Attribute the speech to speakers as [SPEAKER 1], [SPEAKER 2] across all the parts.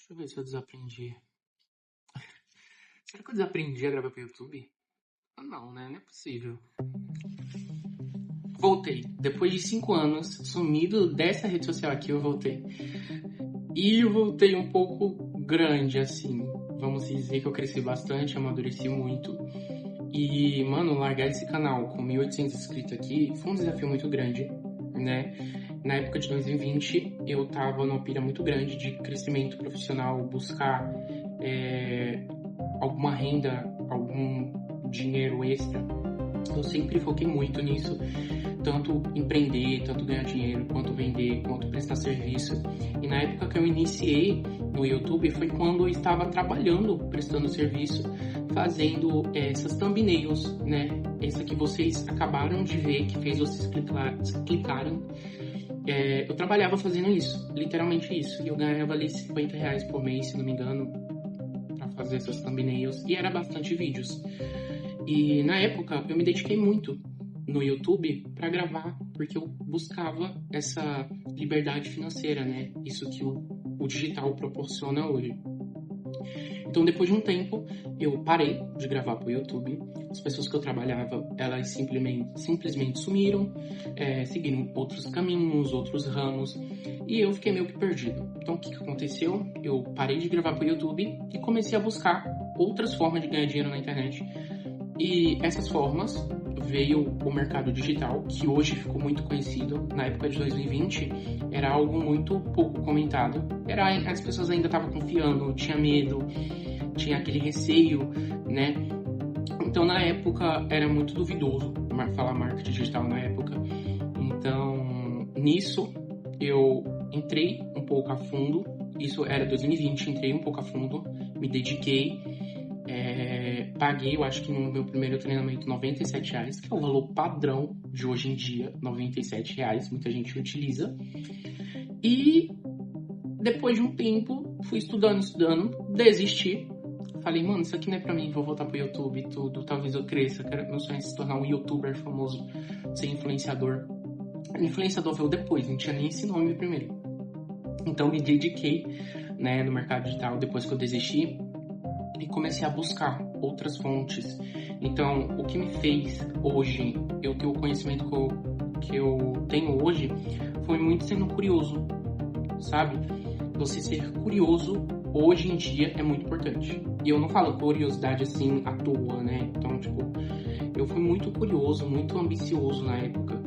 [SPEAKER 1] Deixa eu ver se eu desaprendi. Será que eu desaprendi a gravar pro YouTube? Ah, não, né? Não é possível. Voltei. Depois de 5 anos, sumido dessa rede social aqui, eu voltei. E eu voltei um pouco grande, assim. Vamos dizer que eu cresci bastante, amadureci muito. E, mano, largar esse canal com 1.800 inscritos aqui foi um desafio muito grande, né? Na época de 2020, eu tava numa pira muito grande de crescimento profissional, buscar alguma renda, algum dinheiro extra. Eu sempre foquei muito nisso, tanto empreender, tanto ganhar dinheiro, quanto vender, quanto prestar serviço. E na época que eu iniciei no YouTube foi quando eu estava trabalhando, prestando serviço, fazendo essas thumbnails, né? Essa que vocês acabaram de ver, que fez vocês clicarem. Eu trabalhava fazendo isso, literalmente isso. E eu ganhava ali R$50 por mês, se não me engano, para fazer essas thumbnails. E era bastante vídeos. E na época eu me dediquei muito no YouTube para gravar, porque eu buscava essa liberdade financeira, né? Isso que o digital proporciona hoje. Então, depois de um tempo, eu parei de gravar para o YouTube. As pessoas que eu trabalhava, elas simplesmente sumiram, seguiram outros caminhos, outros ramos, e eu fiquei meio que perdido. Então, o que aconteceu? Eu parei de gravar para o YouTube e comecei a buscar outras formas de ganhar dinheiro na internet. E essas formas veio o mercado digital, que hoje ficou muito conhecido. Na época de 2020, era algo muito pouco comentado. As pessoas ainda estavam confiando, tinha medo, tinha aquele receio, né? Então, na época, era muito duvidoso falar marketing digital na época. Então, nisso, eu entrei um pouco a fundo. Isso era 2020, entrei um pouco a fundo, me dediquei. Paguei, eu acho que no meu primeiro treinamento, R$97, que é o valor padrão de hoje em dia, R$97, muita gente utiliza. E depois de um tempo, fui estudando, desisti. Falei, mano, isso aqui não é pra mim, vou voltar pro YouTube e tudo, talvez eu cresça, meu sonho é se tornar um youtuber famoso, ser influenciador. Influenciador veio depois, não tinha nem esse nome primeiro. Então me dediquei, né, no mercado digital depois que eu desisti. E comecei a buscar outras fontes. Então, o que me fez hoje eu ter o conhecimento que eu tenho hoje foi muito sendo curioso, sabe? Você ser curioso hoje em dia é muito importante. E eu não falo curiosidade assim à toa, né? Então, eu fui muito curioso, muito ambicioso na época.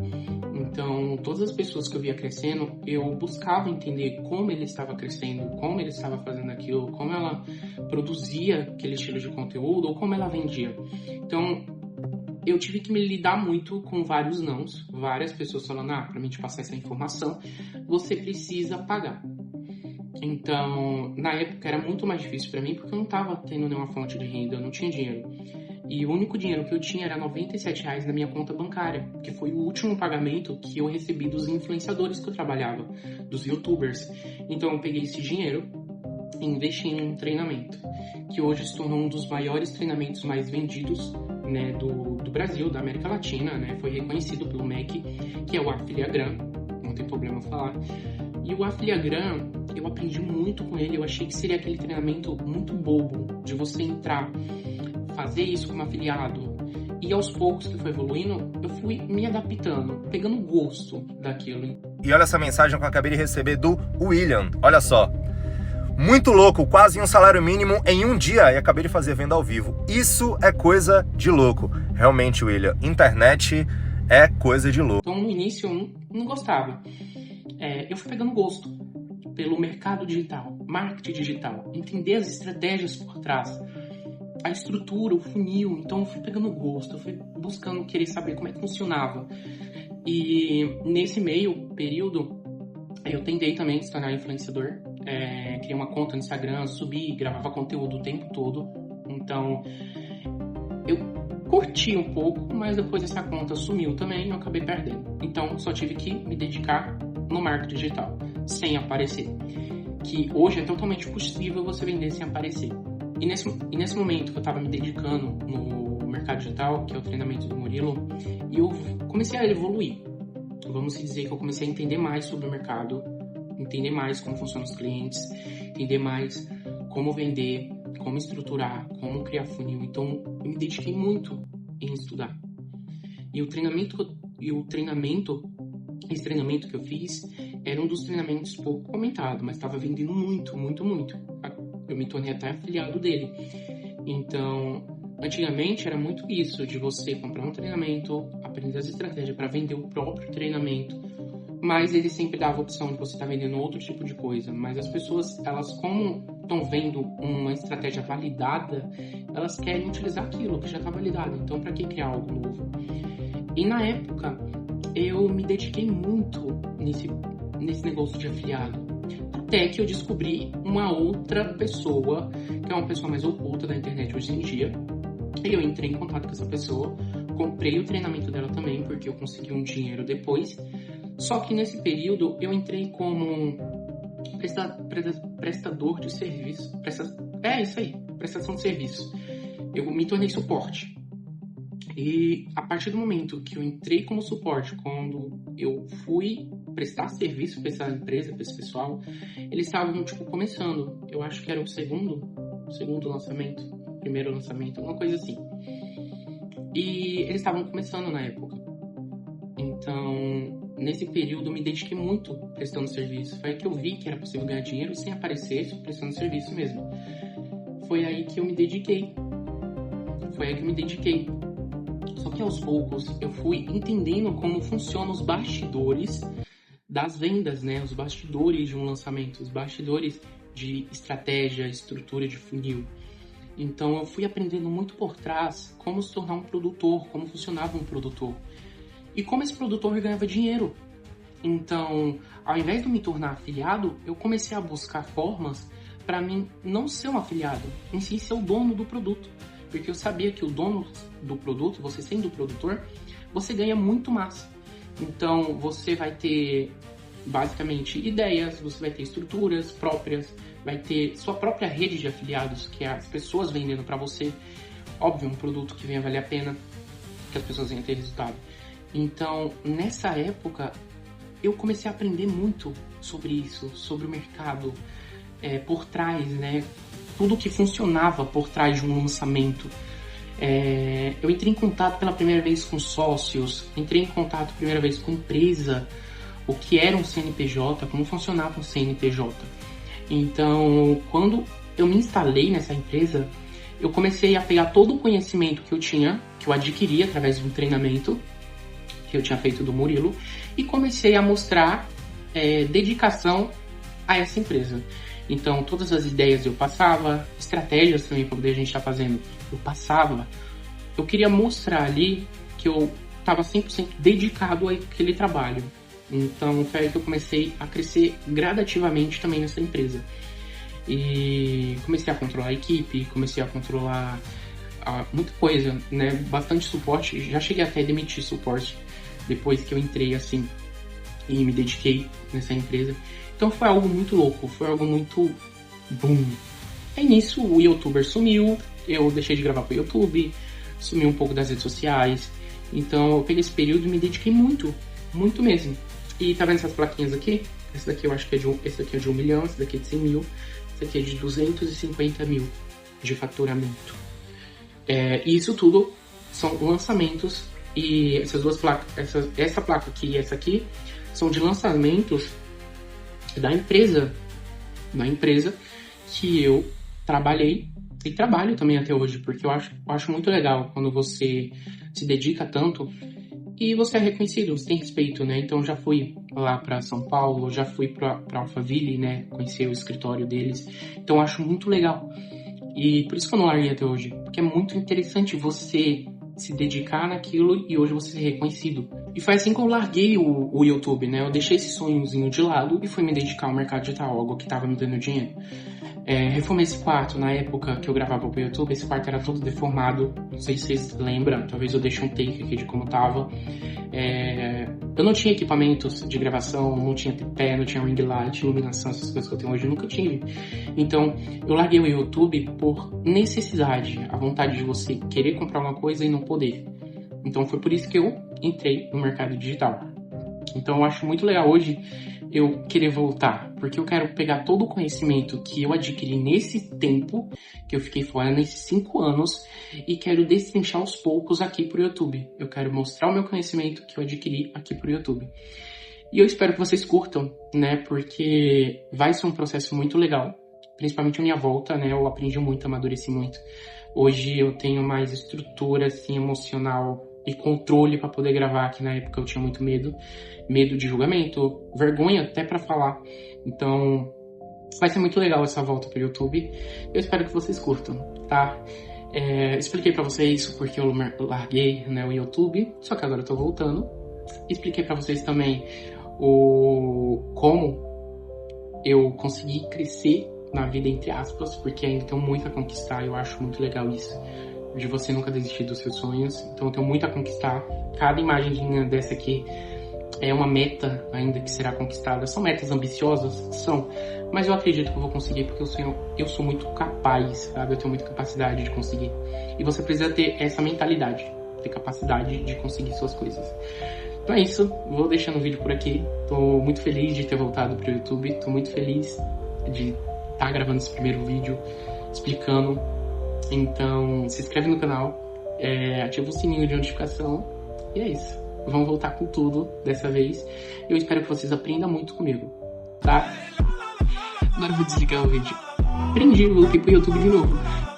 [SPEAKER 1] Então, todas as pessoas que eu via crescendo, eu buscava entender como ele estava crescendo, como ele estava fazendo aquilo, como ela produzia aquele estilo de conteúdo ou como ela vendia. Então, eu tive que me lidar muito com vários nãos, várias pessoas falando, para mim te passar essa informação, você precisa pagar. Então, na época era muito mais difícil para mim porque eu não estava tendo nenhuma fonte de renda, eu não tinha dinheiro. E o único dinheiro que eu tinha era R$97 na minha conta bancária, que foi o último pagamento que eu recebi dos influenciadores que eu trabalhava, dos youtubers. Então eu peguei esse dinheiro e investi em um treinamento, que hoje se tornou um dos maiores treinamentos mais vendidos, né, do Brasil, da América Latina, né? Foi reconhecido pelo MEC, que é o Afiliagram, não tem problema falar. E o Afiliagram, eu aprendi muito com ele, eu achei que seria aquele treinamento muito bobo, de você entrar, fazer isso como afiliado, e aos poucos que foi evoluindo, eu fui me adaptando, pegando gosto daquilo.
[SPEAKER 2] E olha essa mensagem que eu acabei de receber do William, olha só. Muito louco, quase um salário mínimo em um dia, e acabei de fazer venda ao vivo. Isso é coisa de louco. Realmente, William, internet é coisa de louco.
[SPEAKER 1] Então, no início, eu não gostava. Eu fui pegando gosto pelo mercado digital, marketing digital, entender as estratégias por trás, a estrutura, o funil. Então eu fui pegando gosto, eu fui buscando querer saber como é que funcionava. E nesse meio período, eu tentei também se tornar influenciador. Criei uma conta no Instagram, subi, gravava conteúdo o tempo todo. Então eu curti um pouco, mas depois essa conta sumiu também e eu acabei perdendo. Então só tive que me dedicar no marketing digital, sem aparecer. Que hoje é totalmente possível você vender sem aparecer. E nesse momento que eu estava me dedicando no mercado digital, que é o treinamento do Murilo, e eu comecei a evoluir. Vamos dizer que eu comecei a entender mais sobre o mercado, entender mais como funcionam os clientes, entender mais como vender, como estruturar, como criar funil. Então, eu me dediquei muito em estudar. E esse treinamento que eu fiz era um dos treinamentos pouco comentado, mas estava vendendo muito, muito, muito. Eu me tornei até afiliado dele. Então, antigamente era muito isso, de você comprar um treinamento, aprender as estratégias para vender o próprio treinamento, mas ele sempre dava a opção de você estar vendendo outro tipo de coisa. Mas as pessoas, elas como estão vendo uma estratégia validada, elas querem utilizar aquilo que já está validado. Então, para que criar algo novo? E na época, eu me dediquei muito nesse negócio de afiliado. Até que eu descobri uma outra pessoa, que é uma pessoa mais oculta da internet hoje em dia. E eu entrei em contato com essa pessoa, comprei o treinamento dela também, porque eu consegui um dinheiro depois. Só que nesse período eu entrei como prestador de serviço. Prestação de serviço. Eu me tornei suporte. E a partir do momento que eu entrei como suporte, quando eu fui prestar serviço para essa empresa, para esse pessoal, eles estavam, começando. Eu acho que era o segundo lançamento, primeiro lançamento, alguma coisa assim. E eles estavam começando na época. Então, nesse período, eu me dediquei muito prestando serviço. Foi aí que eu vi que era possível ganhar dinheiro sem aparecer, prestando serviço mesmo. Foi aí que eu me dediquei. Só que aos poucos eu fui entendendo como funcionam os bastidores das vendas, né? Os bastidores de um lançamento, os bastidores de estratégia, estrutura de funil. Então eu fui aprendendo muito por trás como se tornar um produtor, como funcionava um produtor e como esse produtor ganhava dinheiro. Então, ao invés de me tornar afiliado, eu comecei a buscar formas para mim não ser um afiliado, em si ser o dono do produto. Porque eu sabia que o dono do produto, você sendo o produtor, você ganha muito mais. Então, você vai ter, basicamente, ideias, você vai ter estruturas próprias, vai ter sua própria rede de afiliados, que é as pessoas vendendo para você. Óbvio, um produto que venha valer a pena, que as pessoas venham ter resultado. Então, nessa época, eu comecei a aprender muito sobre isso, sobre o mercado, por trás, né? Tudo que funcionava por trás de um lançamento. Eu entrei em contato pela primeira vez com sócios, entrei em contato pela primeira vez com empresa, o que era um CNPJ, como funcionava um CNPJ. Então, quando eu me instalei nessa empresa, eu comecei a pegar todo o conhecimento que eu tinha, que eu adquiri através de um treinamento que eu tinha feito do Murilo, e comecei a mostrar dedicação a essa empresa. Então, todas as ideias eu passava, estratégias também para poder a gente estar fazendo, eu passava. Eu queria mostrar ali que eu estava 100% dedicado àquele trabalho. Então, foi aí que eu comecei a crescer gradativamente também nessa empresa. E comecei a controlar a equipe, comecei a controlar muita coisa, né? Bastante suporte. Já cheguei até a demitir suporte depois que eu entrei assim e me dediquei nessa empresa. Então foi algo muito louco, foi algo muito boom. Aí nisso o YouTuber sumiu, eu deixei de gravar pro YouTube, sumiu um pouco das redes sociais. Então eu peguei esse período e me dediquei muito, muito mesmo. E tá vendo essas plaquinhas aqui? Esse daqui eu acho que esse daqui é de 1 milhão, esse daqui é de 100 mil, esse daqui é de 250 mil de faturamento. E isso tudo são lançamentos. E essas duas placas, essa placa aqui e essa aqui, são de lançamentos da empresa que eu trabalhei e trabalho também até hoje, porque eu acho muito legal quando você se dedica tanto e você é reconhecido, você tem respeito, né? Então já fui lá para São Paulo, já fui para Alphaville, né? Conhecer o escritório deles, então eu acho muito legal e por isso que eu não larguei até hoje, porque é muito interessante você se dedicar naquilo e hoje você ser reconhecido. E foi assim que eu larguei o YouTube, né? Eu deixei esse sonhozinho de lado e fui me dedicar ao mercado digital, algo que estava me dando dinheiro. Reformei esse quarto na época que eu gravava pro YouTube. Esse quarto era todo deformado, não sei se vocês lembram, talvez eu deixe um take aqui de como tava. Eu não tinha equipamentos de gravação, não tinha tripé, não tinha ring light, iluminação, essas coisas que eu tenho hoje, eu nunca tive. Então, eu larguei o YouTube por necessidade, a vontade de você querer comprar uma coisa e não poder. Então, foi por isso que eu entrei no mercado digital. Então, eu acho muito legal hoje eu querer voltar, porque eu quero pegar todo o conhecimento que eu adquiri nesse tempo, que eu fiquei fora nesses 5 anos, e quero destrinchar aos poucos aqui pro YouTube. Eu quero mostrar o meu conhecimento que eu adquiri aqui pro YouTube. E eu espero que vocês curtam, né, porque vai ser um processo muito legal, principalmente a minha volta, né, eu aprendi muito, amadureci muito. Hoje eu tenho mais estrutura, assim, emocional e controle para poder gravar, que na época eu tinha muito medo de julgamento, vergonha até para falar. Então, vai ser muito legal essa volta pro YouTube. Eu espero que vocês curtam, tá? Expliquei para vocês porque eu larguei, né, o YouTube, só que agora eu tô voltando. Expliquei para vocês também como eu consegui crescer na vida, entre aspas, porque ainda tenho muito a conquistar. Eu acho muito legal isso, de você nunca desistir dos seus sonhos. Então eu tenho muito a conquistar. Cada imagem dessa aqui é uma meta ainda que será conquistada. São metas ambiciosas? São. Mas eu acredito que eu vou conseguir, porque eu sou muito capaz, sabe? Eu tenho muita capacidade de conseguir. E você precisa ter essa mentalidade, ter capacidade de conseguir suas coisas. Então é isso, vou deixando o vídeo por aqui. Tô muito feliz de ter voltado pro YouTube. Tô muito feliz de estar gravando esse primeiro vídeo, explicando. Então, se inscreve no canal, ativa o sininho de notificação. E é isso. Vamos voltar com tudo dessa vez. Eu espero que vocês aprendam muito comigo, tá? Agora eu vou desligar o vídeo. Aprendi, voltei pro YouTube de novo.